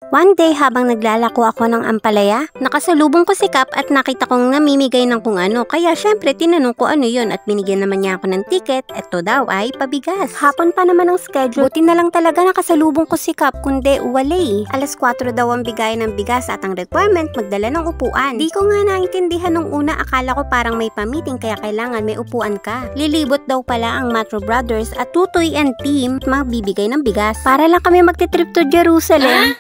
One day habang naglalako ako ng ampalaya, nakasalubong ko si Cap at nakita kong namimigay ng kung ano. Kaya syempre tinanong ko ano yun at binigyan naman niya ako ng ticket. Ito daw ay pabigas. Hapon pa naman ang schedule. Buti na lang talaga nakasalubong ko si Cap kundi wala. Alas 4 daw ang bigay ng bigas at ang requirement magdala ng upuan. Di ko nga naintindihan nung una, akala ko parang may pa-meeting kaya kailangan may upuan ka. Lilibot daw pala ang Matro Brothers at Tutoy and team magbibigay ng bigas. Para lang kami magte-trip to Jerusalem.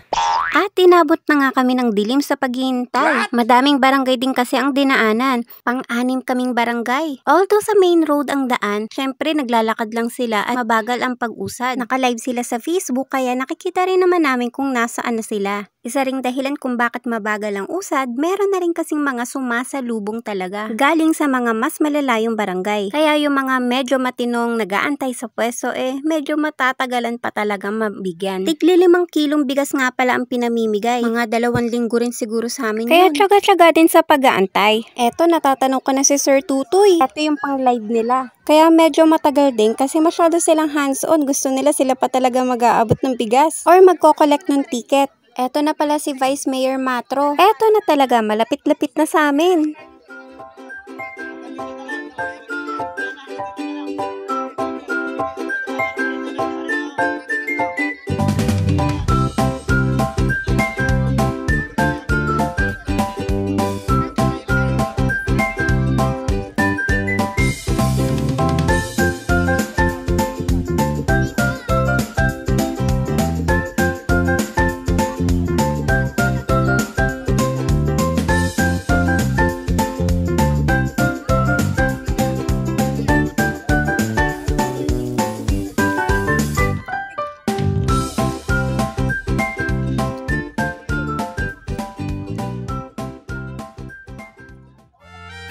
At tinabot na nga kami ng dilim sa paghihintay. Madaming barangay din kasi ang dinaanan. Pang-anim kaming barangay. Although sa main road ang daan, syempre naglalakad lang sila at mabagal ang pag-usad. Naka-live sila sa Facebook kaya nakikita rin naman namin kung nasaan na sila. Isa ring dahilan kung bakit mabagal ang usad, meron na rin kasing mga sumasalubong talaga. Galing sa mga mas malalayong barangay. Kaya yung mga medyo matinong nagaantay sa pwesto medyo matatagalan pa talaga mabigyan. Tigli 5 kilong bigas nga pala ang pinamimigay. Mga 2 linggo rin siguro sa amin kaya yun. Tsaga-tsaga din sa pag-aantay. Eto, natatanong ko na si Sir Tutoy. Ito yung pang live nila. Kaya medyo matagal din kasi masyado silang hands-on. Gusto nila sila pa talaga mag-aabot ng bigas or magko-collect ng ticket. Eto na pala si Vice Mayor Matro. Eto na talaga, malapit-lapit na sa amin.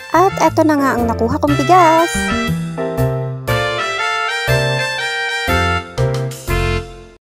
At eto na nga ang nakuha kong bigas.